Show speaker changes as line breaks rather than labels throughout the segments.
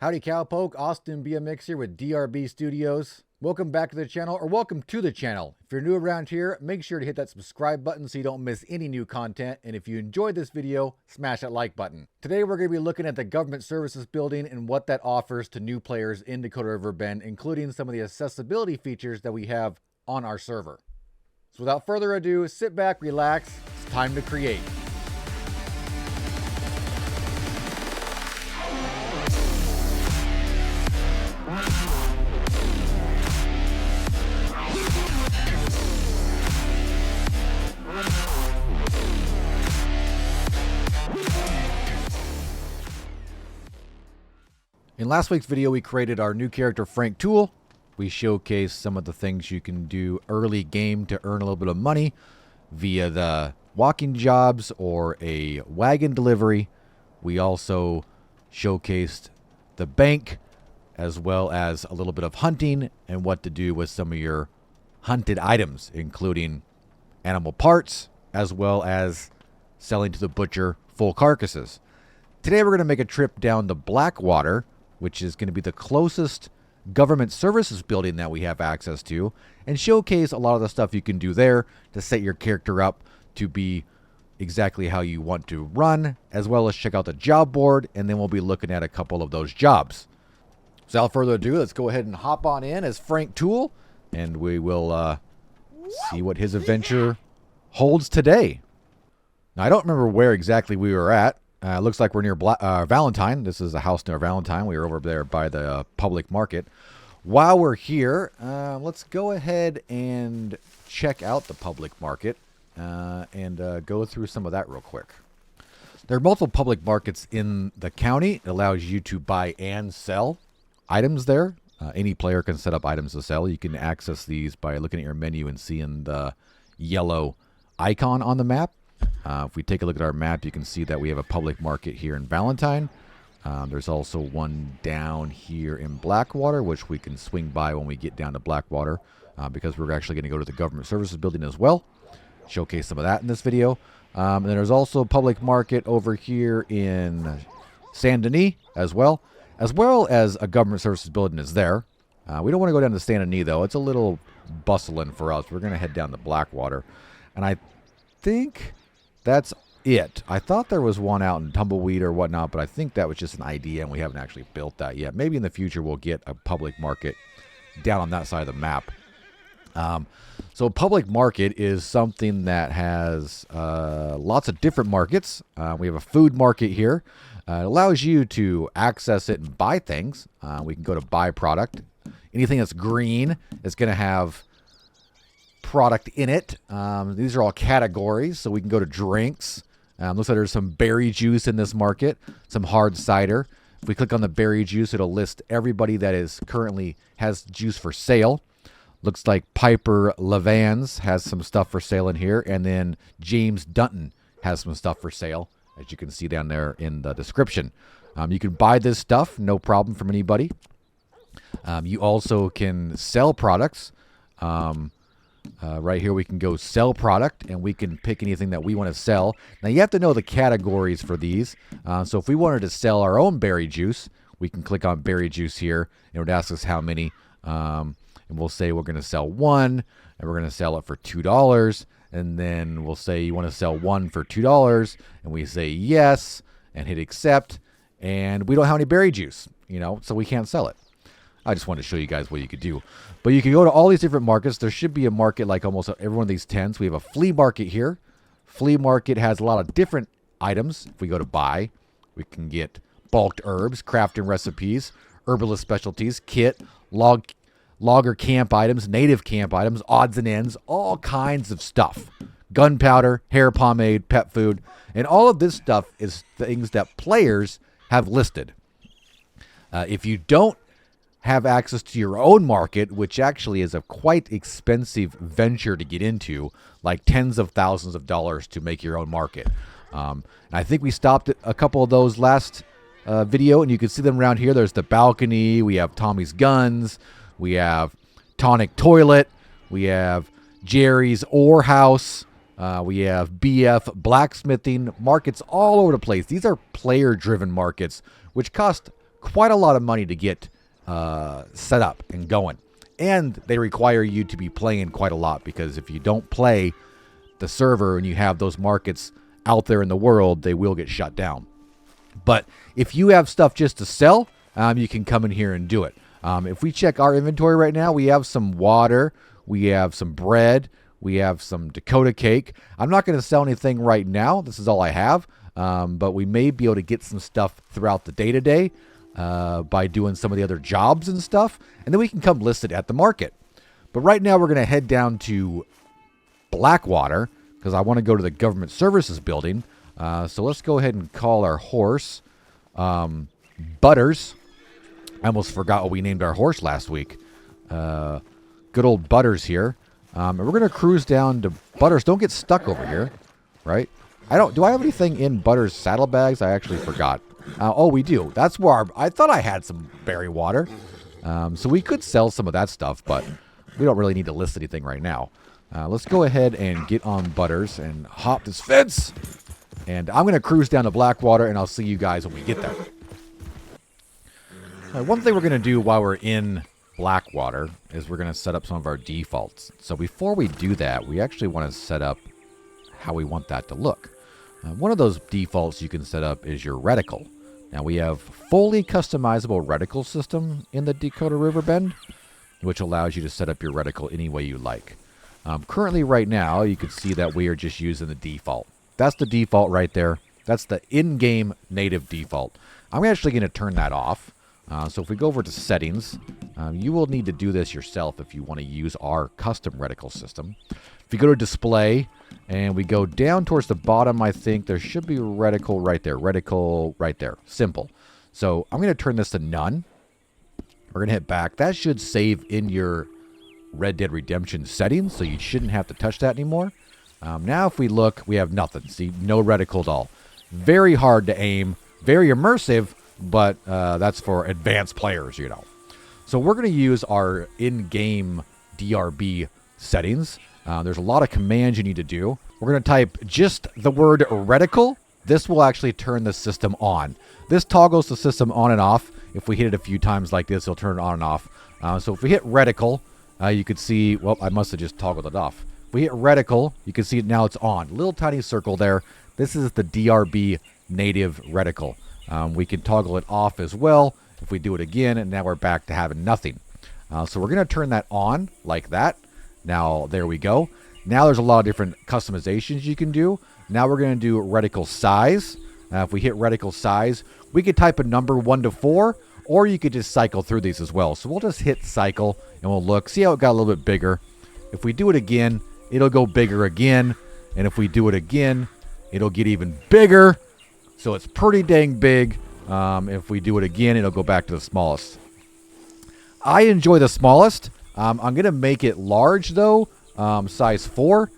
Howdy Cowpoke, Austin BMX here with DRB Studios. Welcome back to the channel, or welcome to the channel. If you're new around here, make sure to hit that subscribe button so you don't miss any new content. And if you enjoyed this video, smash that like button. Today we're going to be looking at the government services building and what that offers to new players in Dakota River Bend, including some of the accessibility features that we have on our server. So without further ado, sit back, relax, it's time to create. In last week's video, we created our new character, Frank Tool. We showcased some of the things you can do early game to earn a little bit of money via the walking jobs or a wagon delivery. We also showcased the bank as well as a little bit of hunting and what to do with some of your hunted items, including animal parts as well as selling to the butcher full carcasses. Today, we're going to make a trip down to Blackwater, which is going to be the closest government services building that we have access to, and showcase a lot of the stuff you can do there to set your character up to be exactly how you want to run, as well as check out the job board, and then we'll be looking at a couple of those jobs. So without further ado, let's go ahead and hop on in as Frank Tool, and we will see what his adventure holds today. Now, I don't remember where exactly we were at. Looks like we're near Valentine. This is a house near Valentine. We were over there by the public market. While we're here, let's go ahead and check out the public market and go through some of that real quick. There are multiple public markets in the county. It allows you to buy and sell items there. Any player can set up items to sell. You can access these by looking at your menu and seeing the yellow icon on the map. If we take a look at our map, you can see that we have a public market here in Valentine. There's also one down here in Blackwater, which we can swing by when we get down to Blackwater, because we're actually going to go to the government services building as well. Showcase some of that in this video. And then there's also a public market over here in Saint Denis as well as a government services building is there. We don't want to go down to Saint Denis, though. It's a little bustling for us. We're going to head down to Blackwater. And I think that's it. I thought there was one out in Tumbleweed or whatnot, but I think that was just an idea and we haven't actually built that yet. Maybe in the future we'll get a public market down on that side of the map. So public market is something that has lots of different markets. We have a food market here. It allows you to access it and buy things. We can go to buy product. Anything that's green is going to have product in it. These are all categories, so we can go to drinks. Looks like there's some berry juice in this market, some hard cider. If we click on the berry juice, it'll list everybody that is currently has juice for sale. Looks like Piper Levans has some stuff for sale in here, and then James Dutton has some stuff for sale, as you can see down there in the description. You can buy this stuff, no problem from anybody. You also can sell products. Right here we can go sell product, and we can pick anything that we want to sell. Now you have to know the categories for these. So if we wanted to sell our own berry juice, we can click on berry juice here, and it would ask us how many. And we'll say we're going to sell one, and we're going to sell it for $2. And then we'll say you want to sell one for $2, and we say yes, and hit accept. And we don't have any berry juice, so we can't sell it. I just wanted to show you guys what you could do. But you can go to all these different markets. There should be a market like almost every one of these tents. We have a flea market here. Flea market has a lot of different items. If we go to buy, we can get bulked herbs, crafting recipes, herbalist specialties, kit, logger camp items, native camp items, odds and ends, all kinds of stuff. Gunpowder, hair pomade, pet food. And all of this stuff is things that players have listed. If you don't have access to your own market, which actually is a quite expensive venture to get into, like tens of thousands of dollars to make your own market. And I think we stopped at a couple of those last video, and you can see them around here. There's the balcony. We have Tommy's Guns. We have Tonic Toilet. We have Jerry's Ore House. We have BF Blacksmithing. Markets all over the place. These are player-driven markets, which cost quite a lot of money to get set up and going. And they require you to be playing quite a lot, because if you don't play the server and you have those markets out there in the world, they will get shut down. But if you have stuff just to sell, you can come in here and do it. If we check our inventory right now, we have some water, we have some bread, we have some Dakota cake. I'm not going to sell anything right now. This is all I have. But we may be able to get some stuff throughout the day-to-day by doing some of the other jobs and stuff. And then we can come list it at the market. But right now we're going to head down to Blackwater because I want to go to the government services building. So let's go ahead and call our horse Butters. I almost forgot what we named our horse last week. Good old Butters here. And we're going to cruise down to Butters. Don't get stuck over here, right? Do I have anything in Butters' saddlebags? I actually forgot. Oh, we do. That's where I thought I had some berry water. So we could sell some of that stuff, but we don't really need to list anything right now. Let's go ahead and get on Butters and hop this fence. And I'm going to cruise down to Blackwater, and I'll see you guys when we get there. One thing we're going to do while we're in Blackwater is we're going to set up some of our defaults. So before we do that, we actually want to set up how we want that to look. One of those defaults you can set up is your reticle. Now we have fully customizable reticle system in the Dakota River Bend, which allows you to set up your reticle any way you like. Currently right now, you can see that we are just using the default. That's the default right there. That's the in-game native default. I'm actually going to turn that off. So if we go over to settings, you will need to do this yourself if you want to use our custom reticle system. If you go to display and we go down towards the bottom, I think there should be reticle right there. Reticle right there. Simple. So I'm going to turn this to none. We're going to hit back. That should save in your Red Dead Redemption settings, so you shouldn't have to touch that anymore. Now if we look, we have nothing. See, no reticle at all. Very hard to aim. Very immersive, but that's for advanced players, you know. So we're going to use our in-game DRB settings. There's a lot of commands you need to do. We're going to type just the word reticle. This will actually turn the system on. This toggles the system on and off. If we hit it a few times like this, it'll turn it on and off. So if we hit reticle, you could see, well, I must have just toggled it off. If we hit reticle, you can see it now it's on. Little tiny circle there. This is the DRB native reticle. We can toggle it off as well if we do it again, and now we're back to having nothing. So we're going to turn that on like that. Now, there we go. Now there's a lot of different customizations you can do. Now we're going to do reticle size. If we hit reticle size, we could type a number 1 to 4, or you could just cycle through these as well. So we'll just hit cycle, and we'll look. See how it got a little bit bigger. If we do it again, it'll go bigger again. And if we do it again, it'll get even bigger. So it's pretty dang big. If we do it again, it'll go back to the smallest. I enjoy the smallest. I'm going to make it large, though, size 4,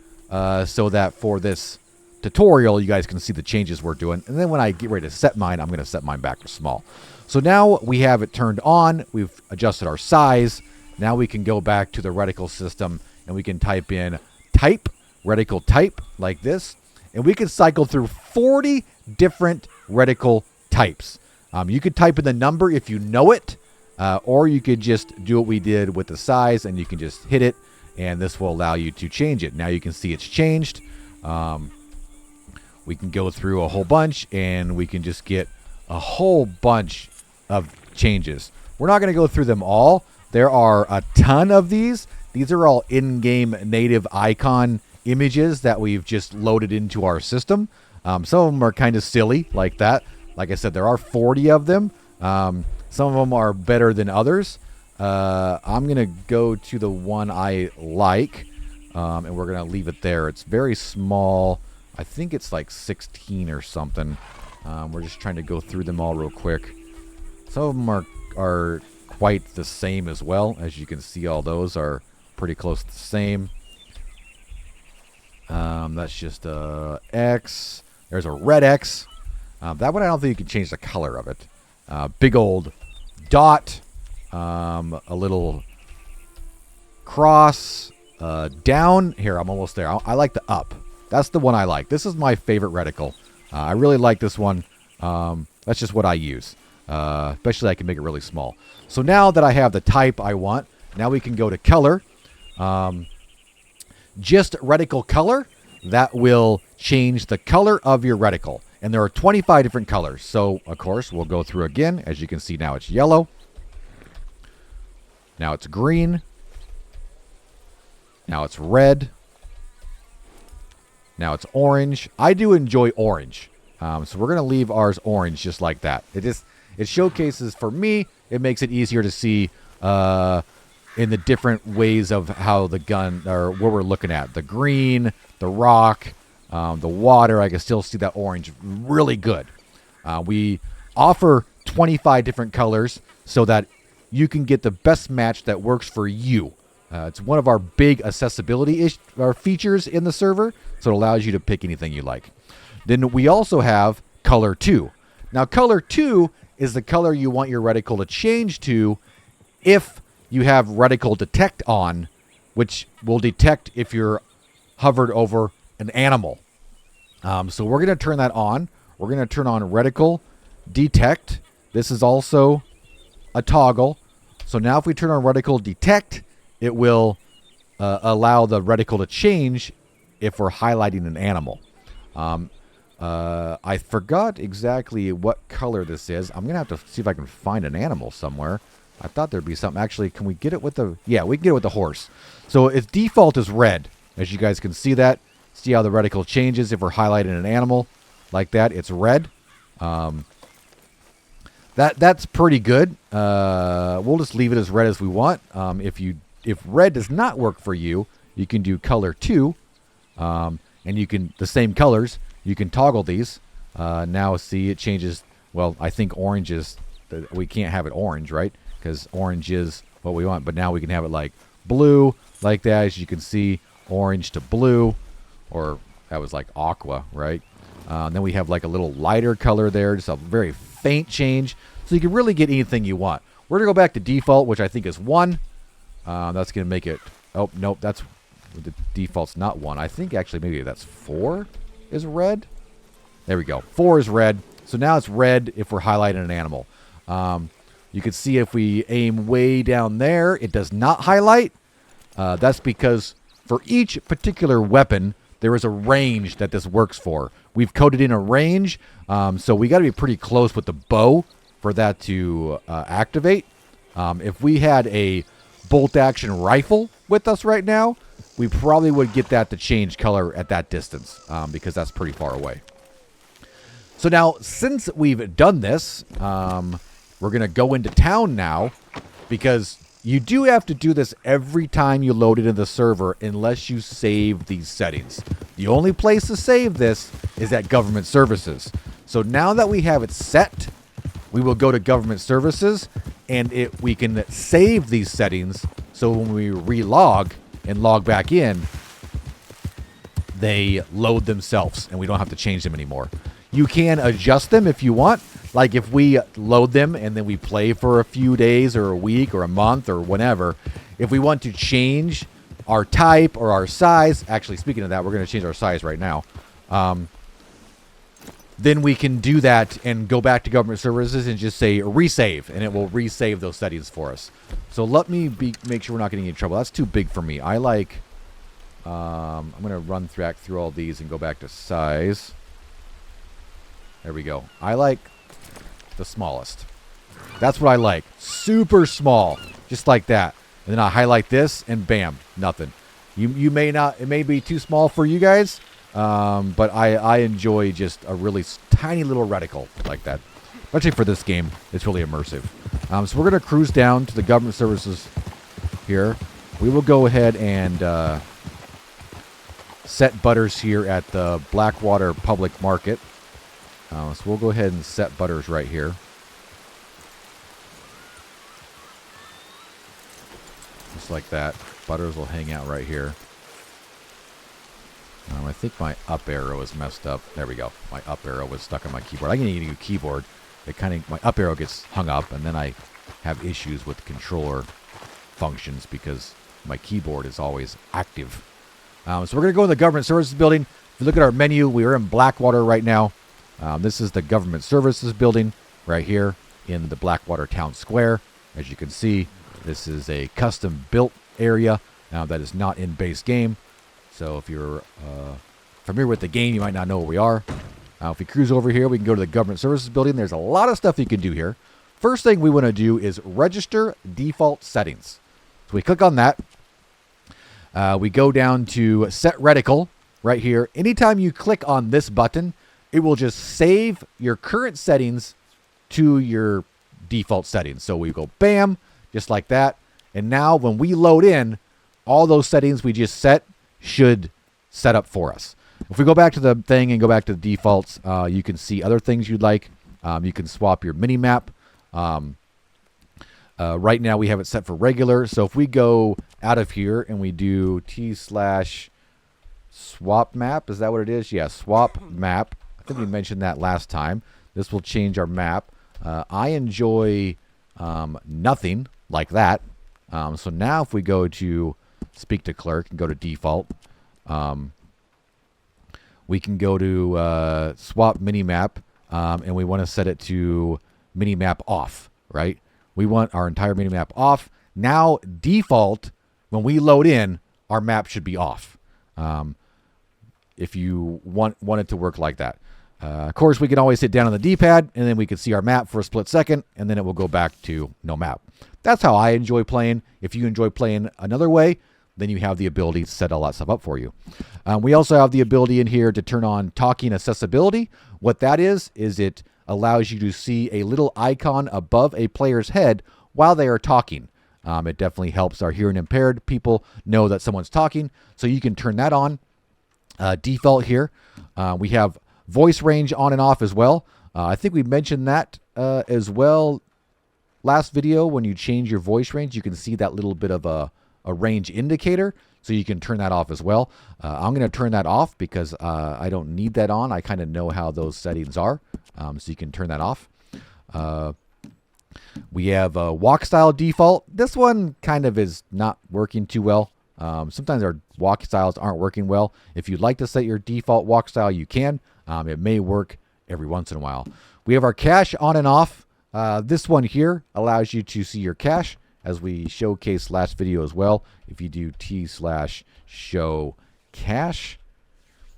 so that for this tutorial, you guys can see the changes we're doing. And then when I get ready to set mine, I'm going to set mine back to small. So now we have it turned on. We've adjusted our size. Now we can go back to the reticle system, and we can type in type, reticle type, like this. And we can cycle through 40 different reticle types. You could type in the number if you know it, or you could just do what we did with the size, and you can just hit it, and this will allow you to change it. Now you can see it's changed. We can go through a whole bunch, and we can just get a whole bunch of changes. We're not going to go through them all. There are a ton of these. These are all in-game native icon images that we've just loaded into our system. Some of them are kind of silly like that. Like I said, there are 40 of them. Some of them are better than others. I'm going to go to the one I like, and we're going to leave it there. It's very small. I think it's like 16 or something. We're just trying to go through them all real quick. Some of them are quite the same as well. As you can see, all those are pretty close to the same. That's just a X. There's a red X. That one I don't think you can change the color of it. Big old dot. A little cross. Down. Here, I'm almost there. I like the up. That's the one I like. This is my favorite reticle. I really like this one. That's just what I use. Especially I can make it really small. So now that I have the type I want, now we can go to color. Just reticle color, that will change the color of your reticle. And there are 25 different colors. So, of course, we'll go through again. As you can see, now it's yellow. Now it's green. Now it's red. Now it's orange. I do enjoy orange. So we're going to leave ours orange just like that. It showcases, for me, it makes it easier to see in the different ways of how the gun, or what we're looking at. The green, the rock, the water. I can still see that orange really good. We offer 25 different colors so that you can get the best match that works for you. It's one of our big accessibility features in the server, so it allows you to pick anything you like. Then we also have color 2. Now, color 2 is the color you want your reticle to change to if you have reticle detect on, which will detect if you're hovered over an animal. So we're going to turn that on. We're going to turn on reticle detect. This is also a toggle. So now if we turn on reticle detect, it will allow the reticle to change if we're highlighting an animal. I forgot exactly what color this is. I'm going to have to see if I can find an animal somewhere. I thought there'd be something. Actually, can we get it with the... Yeah, we can get it with the horse. So its default is red. As you guys can see that. See how the reticle changes if we're highlighting an animal like that. It's red. That's pretty good. We'll just leave it as red as we want. If red does not work for you, you can do color 2. And you can... The same colors. You can toggle these. Now, see, it changes... Well, I think orange is... We can't have it orange, right? Because orange is what we want. But now we can have it like blue, like that. As you can see, orange to blue. Or that was like aqua, right? Then we have like a little lighter color there. Just a very faint change. So you can really get anything you want. We're going to go back to default, which I think is 1. That's going to make it... Oh, nope. That's... The default's not 1. I think actually maybe that's 4 is red. There we go. 4 is red. So now it's red if we're highlighting an animal. You can see if we aim way down there, it does not highlight. That's because for each particular weapon, there is a range that this works for. We've coded in a range, so we got to be pretty close with the bow for that to activate. If we had a bolt-action rifle with us right now, we probably would get that to change color at that distance because that's pretty far away. So now, since we've done this, we're going to go into town now because you do have to do this every time you load it into the server unless you save these settings. The only place to save this is at government services. So now that we have it set, we will go to government services and we can save these settings so when we relog and log back in, they load themselves and we don't have to change them anymore. You can adjust them if you want. Like if we load them and then we play for a few days or a week or a month or whatever, if we want to change our type or our size, actually speaking of that, we're going to change our size right now. Then we can do that and go back to government services and just say resave, and it will resave those settings for us. So let me make sure we're not getting any trouble. That's too big for me. I like, I'm going to run through all these and go back to size. There we go. I like the smallest. That's what I like. Super small. Just like that. And then I highlight this and bam, nothing. You may not, it may be too small for you guys, but I enjoy just a really tiny little reticle like that. Especially for this game, it's really immersive. So we're going to cruise down to the government services here. We will go ahead and set butters here at the Blackwater Public Market. So we'll go ahead and set butters right here. Just like that. Butters will hang out right here. I think my up arrow is messed up. There we go. My up arrow was stuck on my keyboard. I can need a new keyboard. My up arrow gets hung up, and then I have issues with controller functions because my keyboard is always active. So we're going to go in the government services building. If you look at our menu, we are in Blackwater right now. This is the government services building right here. in the Blackwater Town Square. As you can see, this is a custom built area that is not in base game. So if you're familiar with the game, you might not know where we are. If we cruise over here, we can go to the Government Services building. There's a lot of stuff you can do here. First thing we want to do is register default settings. So we click on that. We go down to Set Reticle right here. Anytime you click on this button, it will just save your current settings to your default settings. So we go bam, just like that. And now when we load in, all those settings we just set should set up for us. If we go back to the thing and go back to the defaults, you can see other things you'd like. You can swap your mini map. Right now we have it set for regular. So if we go out of here and we do T/swap map, is that what it is? Yeah, swap map. I think we mentioned that last time. This will change our map. I enjoy nothing like that. So now if we go to speak to clerk and go to default, we can go to swap minimap, and we want to set it to minimap off, right? We want our entire minimap off. Now, default, when we load in, our map should be off. If you want it to work like that. Of course, we can always hit down on the D-pad, and then we can see our map for a split second, and then it will go back to no map. That's how I enjoy playing. If you enjoy playing another way, then you have the ability to set all that stuff up for you. We also have the ability in here to turn on talking accessibility. What that is it allows you to see a little icon above a player's head while they are talking. It definitely helps our hearing impaired people know that someone's talking, so you can turn that on. Default here. We have voice range on and off as well. I think we mentioned that as well last video. When you change your voice range, you can see that little bit of a range indicator, so you can turn that off as well. I'm going to turn that off because I don't need that on. I kind of know how those settings are, so you can turn that off. We have walk style default. This one kind of is not working too well. Sometimes our walk styles aren't working well. If you'd like to set your default walk style, you can. It may work every once in a while. We have our cache on and off. This one here allows you to see your cache, as we showcased last video as well. If you do T/show cache,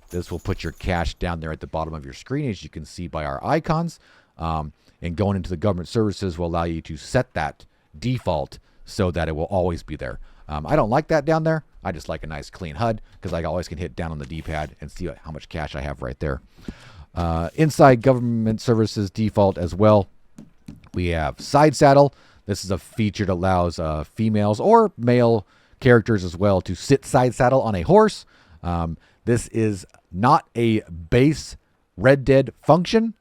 this will put your cache down there at the bottom of your screen, as you can see by our icons. And going into the government services will allow you to set that default so that it will always be there. I don't like that down there. I just like a nice clean HUD, because I always can hit down on the D-pad and see how much cache I have right there. Inside government services default as well, we have side saddle. This is a feature that allows females or male characters as well to sit side saddle on a horse. This is not a base Red Dead function,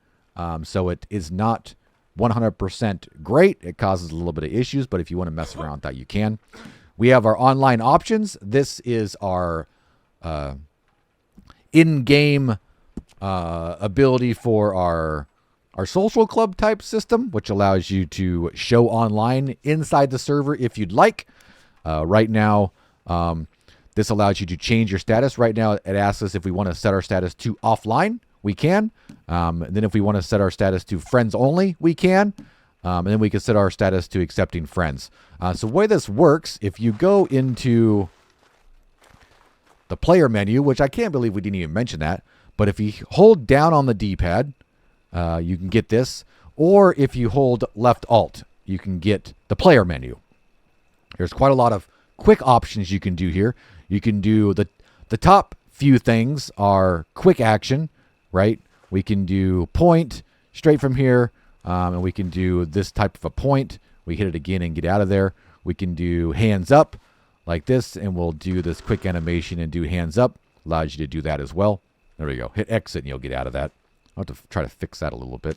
so it is not 100% great. It causes a little bit of issues, but if you want to mess around with that, you can. We have our online options. This is our in-game ability for our social club type system, which allows you to show online inside the server if you'd like. Right now, this allows you to change your status. Right now, it asks us if we want to set our status to offline. We can. And then if we want to set our status to friends only, we can. And then we can set our status to accepting friends. So the way this works, if you go into the player menu, which I can't believe we didn't even mention that, but if you hold down on the D-pad, you can get this. Or if you hold left alt, you can get the player menu. There's quite a lot of quick options you can do here. You can do the top few things are quick action, right? We can do point straight from here, and we can do this type of a point. We hit it again and get out of there. We can do hands up like this, and we'll do this quick animation and do hands up. Allows you to do that as well. There we go. Hit exit and you'll get out of that. I'll have to try to fix that a little bit.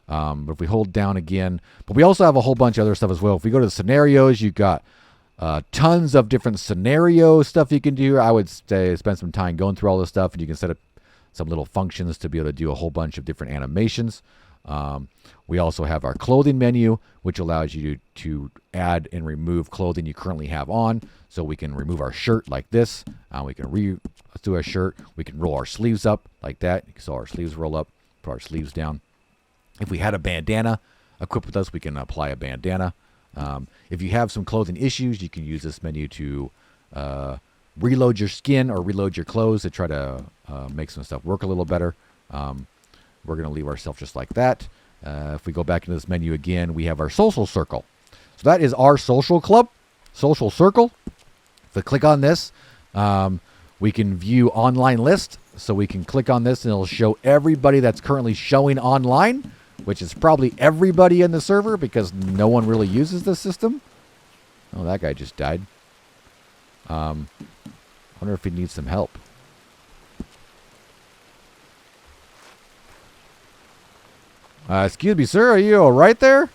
But if we hold down again, but we also have a whole bunch of other stuff as well. If we go to the scenarios, you've got tons of different scenario stuff you can do. I would say spend some time going through all this stuff, and you can set up some little functions to be able to do a whole bunch of different animations. We also have our clothing menu, which allows you to add and remove clothing you currently have on. So we can remove our shirt like this. We can do our shirt. We can roll our sleeves up like that. So our sleeves roll up, put our sleeves down. If we had a bandana, equipped with us, we can apply a bandana. If you have some clothing issues, you can use this menu to reload your skin or reload your clothes to try to make some stuff work a little better. We're going to leave ourselves just like that. If we go back into this menu again, we have our social circle. So that is our social club, social circle. If we click on this, we can view online list. So we can click on this and it'll show everybody that's currently showing online, which is probably everybody in the server because no one really uses this system. Oh, that guy just died. Wonder if he needs some help. Excuse me, sir. Are you all right there?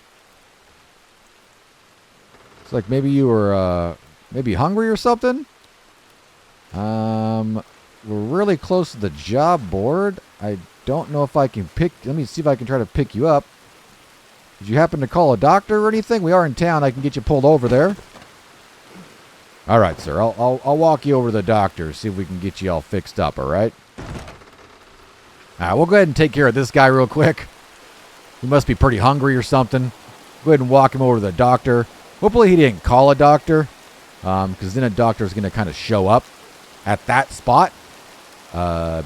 It's like maybe you were maybe hungry or something. We're really close to the job board. I don't know if I can pick. Let me see if I can try to pick you up. Did you happen to call a doctor or anything? We are in town. I can get you pulled over there. All right, sir. I'll walk you over to the doctor. See if we can get you all fixed up. All right. All right. We'll go ahead and take care of this guy real quick. He must be pretty hungry or something. Go ahead and walk him over to the doctor. Hopefully he didn't call a doctor, because then a doctor is going to kind of show up at that spot,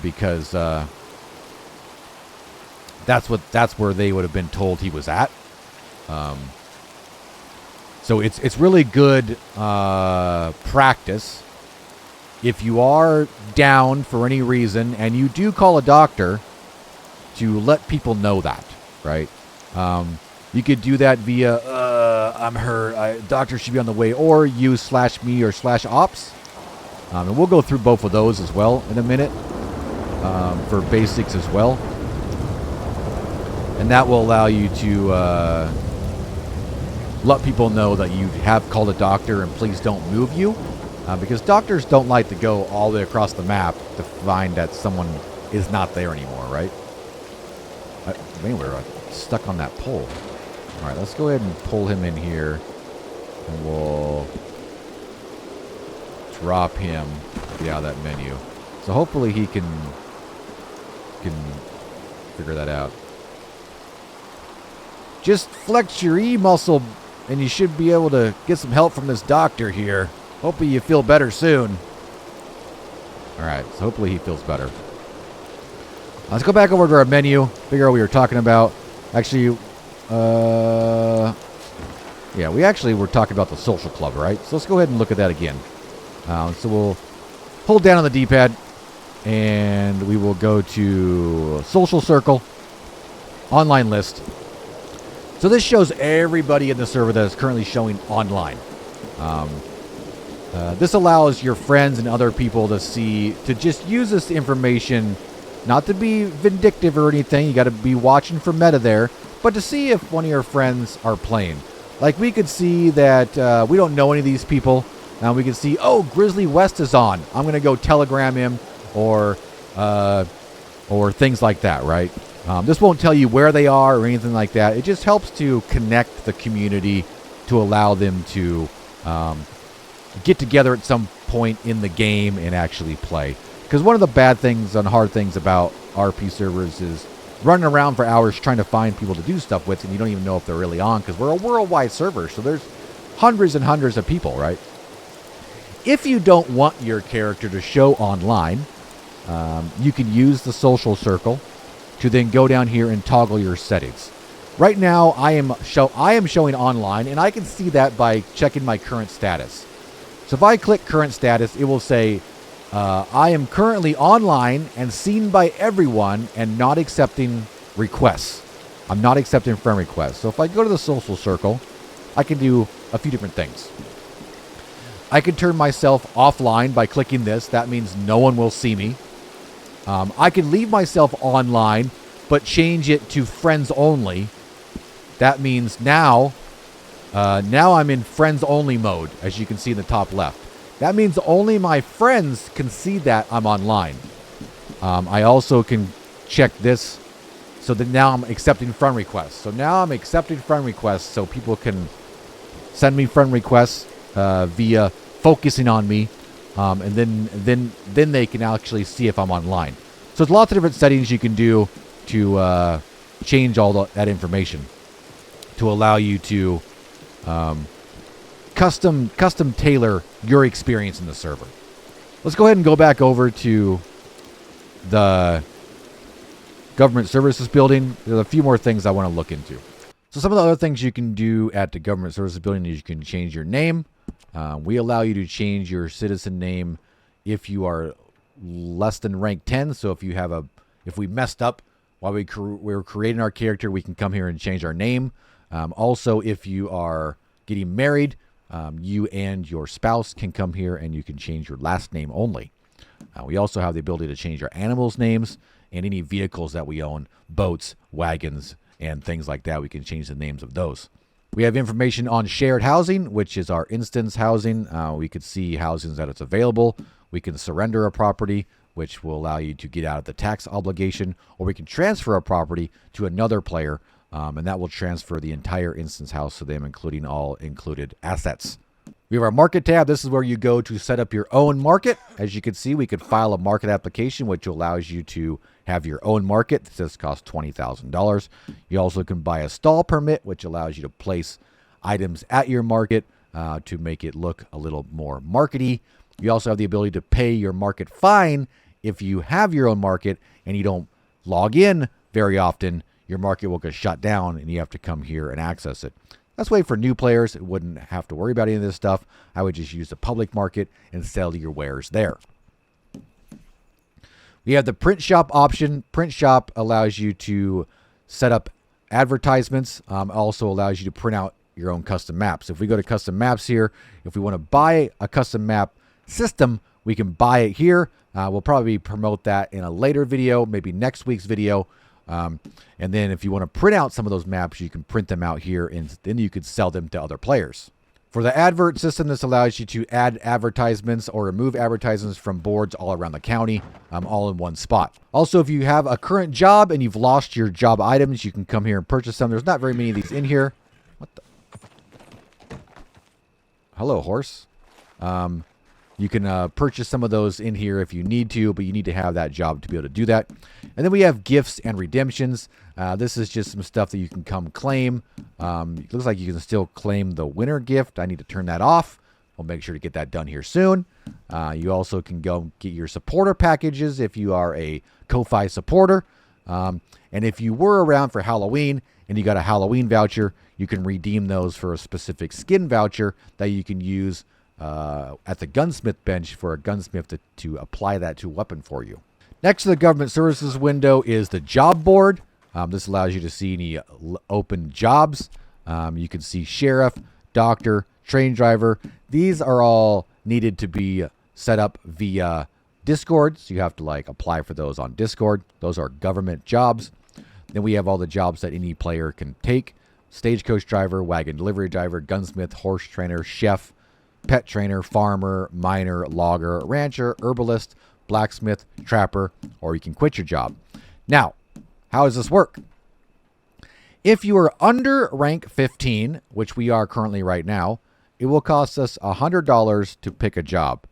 because that's where they would have been told he was at. So it's really good practice if you are down for any reason and you do call a doctor to let people know that, right? You could do that via I'm hurt, doctor should be on the way, or use /me or /ops. And we'll go through both of those as well in a minute, for basics as well. And that will allow you to let people know that you have called a doctor and please don't move you. Because doctors don't like to go all the way across the map to find that someone is not there anymore, right? Anyway, we're stuck on that pole. All right, let's go ahead and pull him in here. And we'll drop him out of that menu. So hopefully he can figure that out. Just flex your E muscle and you should be able to get some help from this doctor here. Hopefully you feel better soon. Alright, so hopefully he feels better. Let's go back over to our menu, figure out what we were talking about. Actually, yeah, we actually were talking about the social club, right? So let's go ahead and look at that again. So we'll hold down on the D-pad, and we will go to social circle, online list. So this shows everybody in the server that is currently showing online. This allows your friends and other people to just use this information, not to be vindictive or anything. You got to be watching for meta there, but to see if one of your friends are playing. Like we could see that we don't know any of these people. Now we can see, oh, Grizzly West is on. I'm going to go telegram him or things like that, right? This won't tell you where they are or anything like that. It just helps to connect the community to allow them to get together at some point in the game and actually play. Because one of the bad things and hard things about RP servers is running around for hours trying to find people to do stuff with, and you don't even know if they're really on, because we're a worldwide server, so there's hundreds and hundreds of people, right? If you don't want your character to show online, you can use the social circle to then go down here and toggle your settings. Right now, I am showing online, and I can see that by checking my current status. So if I click current status, it will say, I am currently online and seen by everyone and not accepting requests. I'm not accepting friend requests. So if I go to the social circle, I can do a few different things. I can turn myself offline by clicking this. That means no one will see me. I can leave myself online, but change it to friends only. That means now I'm in friends only mode, as you can see in the top left. That means only my friends can see that I'm online. I also can check this so that now I'm accepting friend requests. So now I'm accepting friend requests so people can send me friend requests via focusing on me, and then they can actually see if I'm online. So there's lots of different settings you can do to change all that information. to allow you to custom tailor your experience in the server. Let's go ahead and go back over to the government services building. There's a few more things I want to look into. So some of the other things you can do at the government services building is you can change your name. We allow you to change your citizen name if you are less than rank 10. So if we messed up while we were creating our character, we can come here and change our name. Also, if you are getting married, you and your spouse can come here and you can change your last name only. We also have the ability to change our animals' names and any vehicles that we own, boats, wagons, and things like that. We can change the names of those. We have information on shared housing, which is our instance housing. We could see housings that it's available. We can surrender a property, which will allow you to get out of the tax obligation, or we can transfer a property to another player, and that will transfer the entire instance house to them, including all included assets. We have our market tab. This is where you go to set up your own market. As you can see, we could file a market application, which allows you to have your own market. This costs $20,000. You also can buy a stall permit, which allows you to place items at your market to make it look a little more markety. You also have the ability to pay your market fine if you have your own market and you don't log in very often. Your market will get shut down and you have to come here and access it. That's way for new players. It wouldn't have to worry about any of this stuff. I would just use the public market and sell your wares there. We have the print shop option. Print shop allows you to set up advertisements. Also allows you to print out your own custom maps. If we go to custom maps here, if we want to buy a custom map system, we can buy it here. We'll probably promote that in a later video, maybe next week's video. And then if you want to print out some of those maps, you can print them out here and then you could sell them to other players. For the advert system, this allows you to add advertisements or remove advertisements from boards all around the county, all in one spot. Also, if you have a current job and you've lost your job items, you can come here and purchase them. There's not very many of these in here. What the? Hello, horse. You can purchase some of those in here if you need to, but you need to have that job to be able to do that. And then we have gifts and redemptions. This is just some stuff that you can come claim. It looks like you can still claim the winner gift. I need to turn that off. We'll make sure to get that done here soon. You also can go get your supporter packages if you are a Ko-Fi supporter. And if you were around for Halloween and you got a Halloween voucher, you can redeem those for a specific skin voucher that you can use at the gunsmith bench for a gunsmith to apply that to a weapon for you. Next to the government services window is the job board. This allows you to see any open jobs. You can see sheriff, doctor, train driver. These are all needed to be set up via Discord. So you have to apply for those on Discord. Those are government jobs. Then we have all the jobs that any player can take. Stagecoach driver, wagon delivery driver, gunsmith, horse trainer, chef, pet trainer, farmer, miner, logger, rancher, herbalist, blacksmith, trapper, or you can quit your job. Now, how does this work? If you are under rank 15, which we are currently right now, it will cost us $100 to pick a job.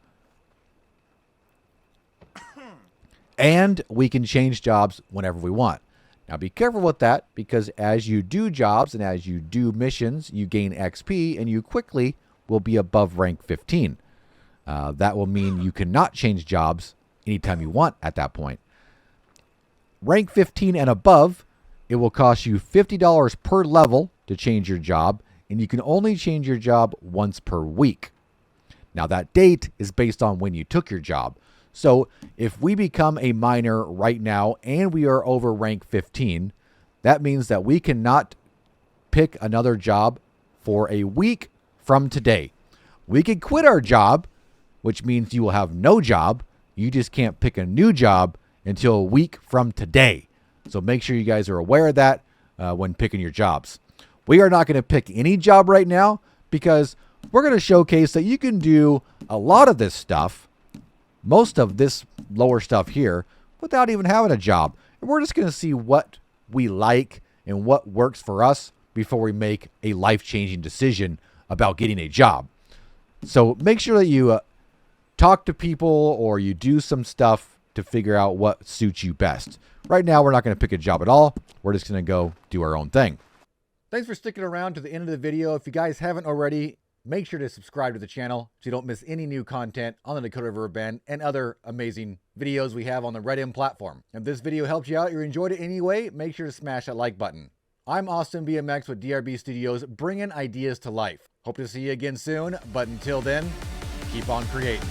And we can change jobs whenever we want. Now be careful with that, because as you do jobs and as you do missions, you gain XP and you quickly will be above rank 15. That will mean you cannot change jobs anytime you want at that point. Rank 15 and above, it will cost you $50 per level to change your job, and you can only change your job once per week. Now that date is based on when you took your job. So if we become a miner right now and we are over rank 15, that means that we cannot pick another job for a week from today. We could quit our job, which means you will have no job. You just can't pick a new job until a week from today. So make sure you guys are aware of that when picking your jobs. We are not going to pick any job right now because we're going to showcase that you can do a lot of this stuff, most of this lower stuff here, without even having a job. And we're just going to see what we like and what works for us before we make a life-changing decision about getting a job. So make sure that you talk to people or you do some stuff to figure out what suits you best. Right now, we're not going to pick a job at all. We're just going to go do our own thing. Thanks for sticking around to the end of the video. If you guys haven't already, make sure to subscribe to the channel so you don't miss any new content on the Dakota River Bend and other amazing videos we have on the RedM platform. If this video helped you out, you enjoyed it anyway, make sure to smash that like button. I'm Austin BMX with DRB Studios, bringing ideas to life. Hope to see you again soon, but until then, keep on creating.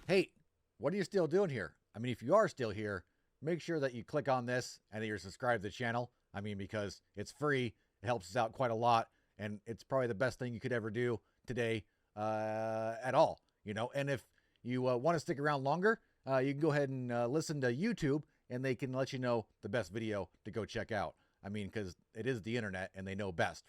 Hey, what are you still doing here? I mean, if you are still here, make sure that you click on this and that you're subscribed to the channel. I mean, because it's free, it helps us out quite a lot, and it's probably the best thing you could ever do today at all, you know. And if you want to stick around longer, you can go ahead and listen to YouTube, and they can let you know the best video to go check out. I mean, because it is the internet, and they know best.